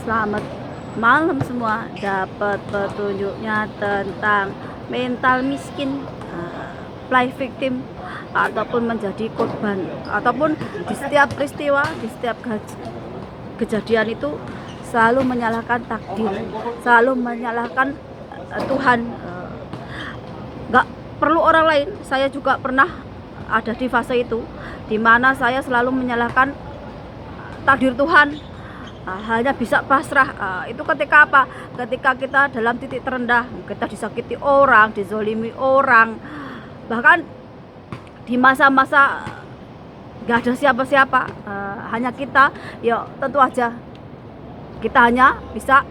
Selamat malam semua. Dapat petunjuknya tentang mental miskin, play victim, ataupun menjadi korban, ataupun di setiap peristiwa, di setiap kejadian itu selalu menyalahkan takdir, selalu menyalahkan Tuhan. Nggak perlu orang lain. Saya juga pernah ada di fase itu, di mana saya selalu menyalahkan takdir Tuhan. Hanya bisa pasrah. Itu ketika apa? Ketika kita dalam titik terendah, kita disakiti orang, dizolimi orang, bahkan di masa-masa gak ada siapa-siapa, hanya kita. Ya tentu aja kita hanya bisa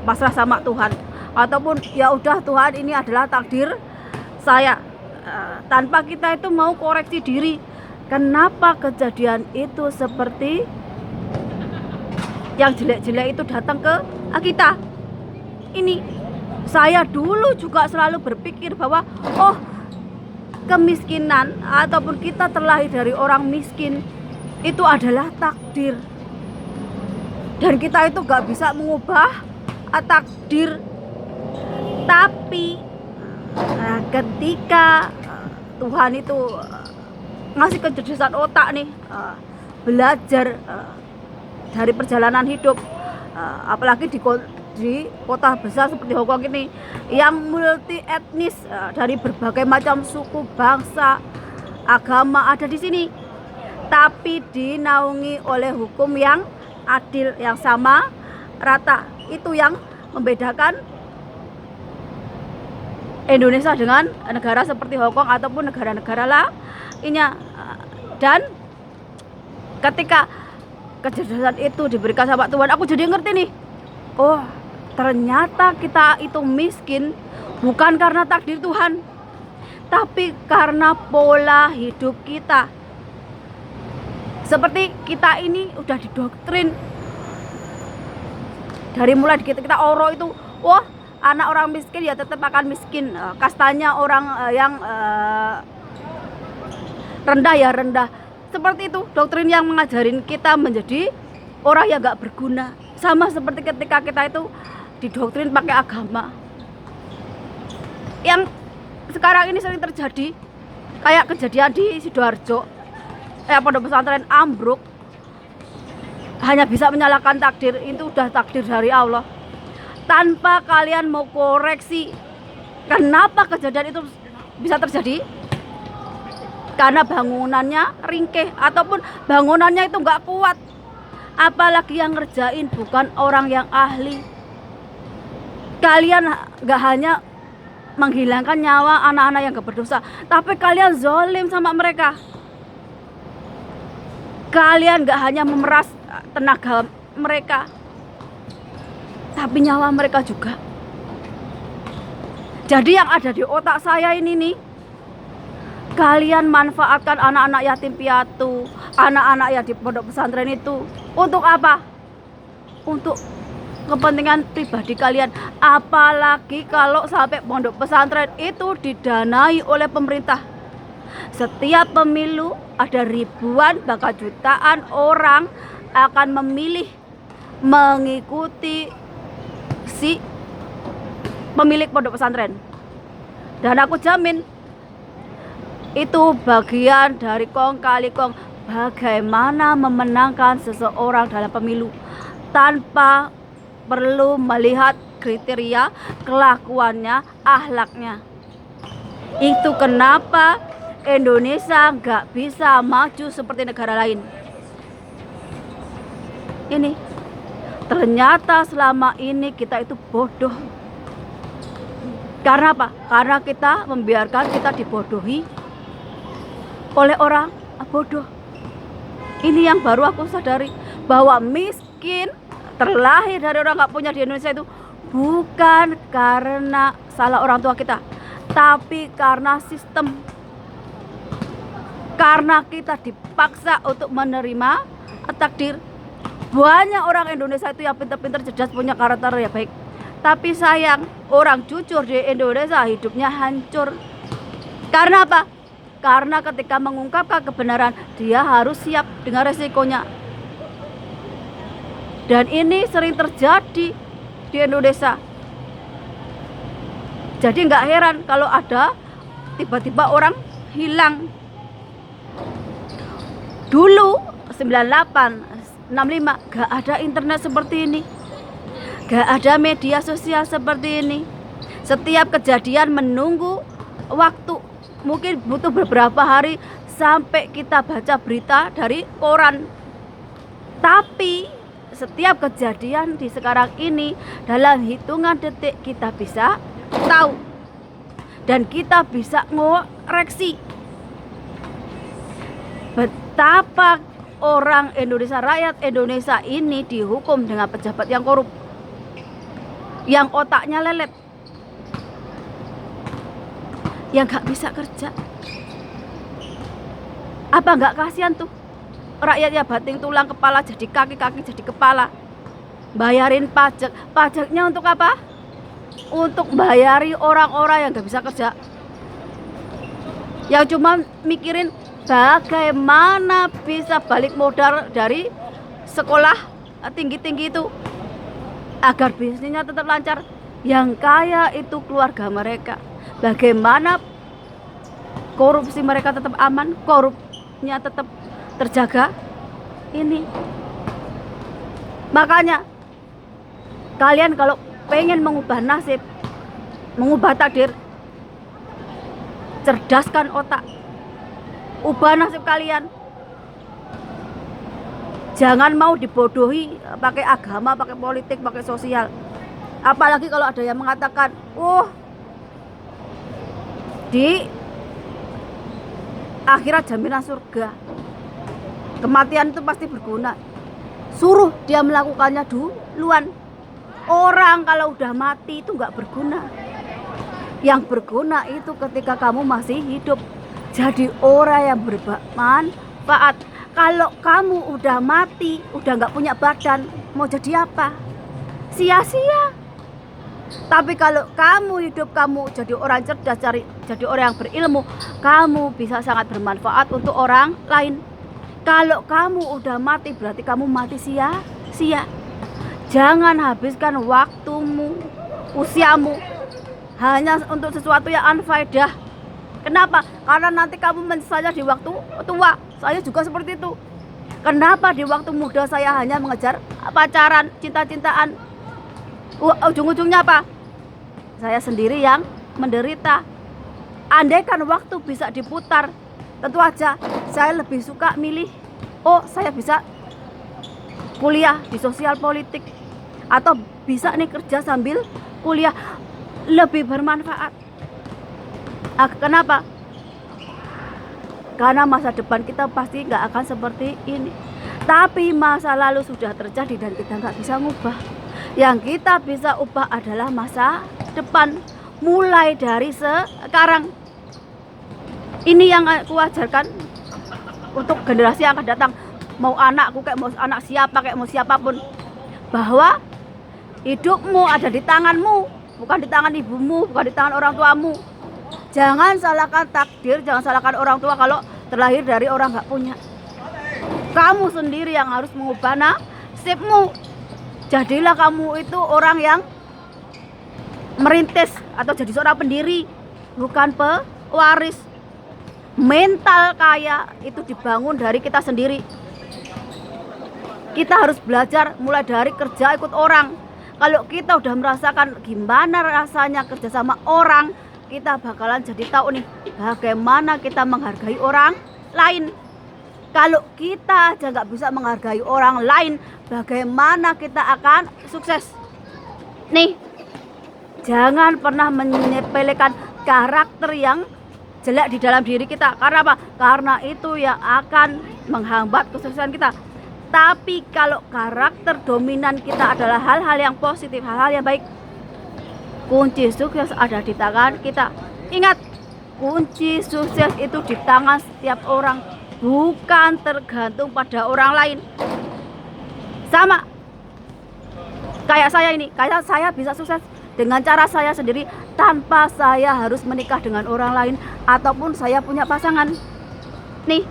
pasrah sama Tuhan, ataupun ya udah Tuhan, ini adalah takdir saya, tanpa kita itu mau koreksi diri. Kenapa kejadian itu seperti yang jelek-jelek itu datang ke kita? Ini saya dulu juga selalu berpikir bahwa kemiskinan ataupun kita terlahir dari orang miskin itu adalah takdir, dan kita itu gak bisa mengubah takdir. Tapi ketika Tuhan itu ngasih kecerdasan otak nih, belajar dari perjalanan hidup, apalagi di kota besar seperti Hongkong ini yang multi etnis, dari berbagai macam suku, bangsa, agama ada di sini, tapi dinaungi oleh hukum yang adil, yang sama, rata. Itu yang membedakan Indonesia dengan negara seperti Hongkong ataupun negara-negara lainnya. Dan ketika kecerdasan itu diberikan sama Tuhan, aku jadi ngerti nih, ternyata kita itu miskin bukan karena takdir Tuhan, tapi karena pola hidup kita. Seperti kita ini udah didoktrin dari mulai kita oro itu, anak orang miskin ya tetap akan miskin, kastanya orang yang rendah ya rendah. Seperti itu doktrin yang mengajarin kita menjadi orang yang gak berguna. Sama seperti ketika kita itu didoktrin pakai agama, yang sekarang ini sering terjadi, kayak kejadian di Sidoarjo, pondok pesantren ambruk. Hanya bisa menyalahkan takdir. Itu udah takdir dari Allah, tanpa kalian mau koreksi. Kenapa kejadian itu bisa terjadi? Karena bangunannya ringkih, ataupun bangunannya itu nggak kuat. Apalagi yang ngerjain bukan orang yang ahli. Kalian nggak hanya menghilangkan nyawa anak-anak yang gak berdosa, tapi kalian zolim sama mereka. Kalian nggak hanya memeras tenaga mereka, tapi nyawa mereka juga. Jadi yang ada di otak saya ini nih, kalian manfaatkan anak-anak yatim piatu, anak-anak yang di pondok pesantren itu untuk apa? Untuk kepentingan pribadi kalian. Apalagi kalau sampai pondok pesantren itu didanai oleh pemerintah. Setiap pemilu ada ribuan bahkan jutaan orang akan memilih mengikuti si pemilik pondok pesantren. Dan aku jamin itu bagian dari kong kali kong bagaimana memenangkan seseorang dalam pemilu tanpa perlu melihat kriteria kelakuannya, akhlaknya. Itu kenapa Indonesia nggak bisa maju seperti negara lain. Ini ternyata selama ini kita itu bodoh. Karena apa? Karena kita membiarkan kita dibodohi oleh orang bodoh. Ini yang baru aku sadari, bahwa miskin, terlahir dari orang gak punya di Indonesia itu bukan karena salah orang tua kita, tapi karena sistem. Karena kita dipaksa untuk menerima takdir. Banyak orang Indonesia itu yang pintar-pintar, cerdas, punya karakter ya baik, tapi sayang, orang jujur di Indonesia hidupnya hancur. Karena apa? Karena ketika mengungkapkan kebenaran, dia harus siap dengan resikonya. Dan ini sering terjadi di Indonesia. Jadi nggak heran kalau ada tiba-tiba orang hilang. Dulu 98, 65 gak ada internet seperti ini, gak ada media sosial seperti ini. Setiap kejadian menunggu waktu, mungkin butuh beberapa hari sampai kita baca berita dari koran. Tapi setiap kejadian di sekarang ini dalam hitungan detik kita bisa tahu dan kita bisa ngoreksi betapa orang Indonesia, rakyat Indonesia ini dihukum dengan pejabat yang korup, yang otaknya lelet, yang gak bisa kerja. Apa gak kasihan tuh rakyatnya banting tulang kepala jadi kaki, kaki jadi kepala, bayarin pajak. Pajaknya untuk apa? Untuk bayari orang-orang yang gak bisa kerja, yang cuma mikirin bagaimana bisa balik modal dari sekolah tinggi-tinggi itu agar bisnisnya tetap lancar. Yang kaya itu keluarga mereka. Bagaimana korupsi mereka tetap aman, korupnya tetap terjaga. Ini makanya kalian kalau pengen mengubah nasib, mengubah takdir, cerdaskan otak, ubah nasib kalian. Jangan mau dibodohi pakai agama, pakai politik, pakai sosial. Apalagi kalau ada yang mengatakan, di akhirat jaminan surga, kematian itu pasti berguna. Suruh dia melakukannya duluan. Orang kalau udah mati itu nggak berguna. Yang berguna itu ketika kamu masih hidup. Jadi orang yang bermanfaat. Kalau kamu udah mati, udah nggak punya badan, mau jadi apa? Sia-sia. Tapi kalau kamu hidup, kamu jadi orang cerdas, jadi orang yang berilmu, kamu bisa sangat bermanfaat untuk orang lain. Kalau kamu udah mati, berarti kamu mati sia-sia. Jangan habiskan waktumu, usiamu hanya untuk sesuatu yang unfaedah. Kenapa? Karena nanti kamu menyesalnya di waktu tua. Saya juga seperti itu. Kenapa di waktu muda saya hanya mengejar pacaran, cinta-cintaan? Ujung-ujungnya apa? Saya sendiri yang menderita. Andaikan waktu bisa diputar, tentu aja saya lebih suka milih, saya bisa kuliah di sosial politik, atau bisa nih kerja sambil kuliah, lebih bermanfaat. Kenapa? Karena masa depan kita pasti nggak akan seperti ini. Tapi masa lalu sudah terjadi dan kita nggak bisa ngubah. Yang kita bisa ubah adalah masa depan, mulai dari sekarang. Ini yang aku ajarkan untuk generasi yang akan datang. Mau anakku kayak mau anak siapa, kayak mau siapapun, bahwa hidupmu ada di tanganmu, bukan di tangan ibumu, bukan di tangan orang tuamu. Jangan salahkan takdir, jangan salahkan orang tua kalau terlahir dari orang nggak punya. Kamu sendiri yang harus mengubah nasibmu. Jadilah kamu itu orang yang merintis atau jadi seorang pendiri, bukan pewaris. Mental kaya itu dibangun dari kita sendiri. Kita harus belajar mulai dari kerja ikut orang. Kalau kita udah merasakan gimana rasanya kerja sama orang, kita bakalan jadi tahu nih bagaimana kita menghargai orang lain. Kalau kita aja nggak bisa menghargai orang lain, bagaimana kita akan sukses? Nih, jangan pernah menyepelekan karakter yang jelek di dalam diri kita. Karena apa? Karena itu yang akan menghambat kesuksesan kita. Tapi kalau karakter dominan kita adalah hal-hal yang positif, hal-hal yang baik, kunci sukses ada di tangan kita. Ingat, kunci sukses itu di tangan setiap orang, bukan tergantung pada orang lain. Sama kayak saya ini, kayak saya bisa sukses dengan cara saya sendiri, tanpa saya harus menikah dengan orang lain ataupun saya punya pasangan. Nih,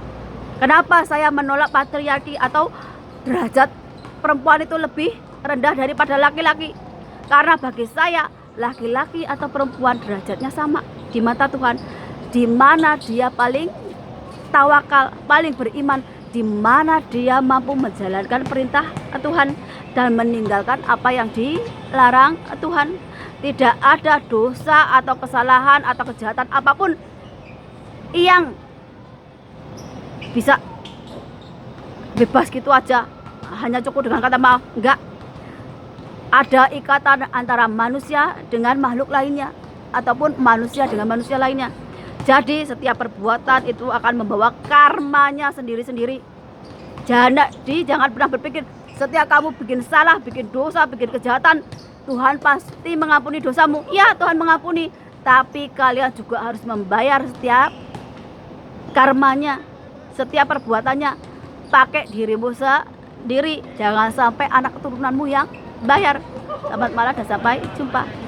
kenapa saya menolak patriarki atau derajat perempuan itu lebih rendah daripada laki-laki? Karena bagi saya laki-laki atau perempuan derajatnya sama di mata Tuhan. Di mana dia paling tawakal, paling beriman, di mana dia mampu menjalankan perintah Tuhan dan meninggalkan apa yang dilarang Tuhan. Tidak ada dosa atau kesalahan atau kejahatan apapun yang bisa bebas gitu aja hanya cukup dengan kata maaf. Enggak, ada ikatan antara manusia dengan makhluk lainnya ataupun manusia dengan manusia lainnya. Jadi setiap perbuatan itu akan membawa karmanya sendiri-sendiri. Jadi jangan pernah berpikir setiap kamu bikin salah, bikin dosa, bikin kejahatan, Tuhan pasti mengampuni dosamu. Ya, Tuhan mengampuni, tapi kalian juga harus membayar setiap karmanya, setiap perbuatannya. Pakai dirimu sendiri, jangan sampai anak keturunanmu yang bayar. Selamat malam dan sampai jumpa.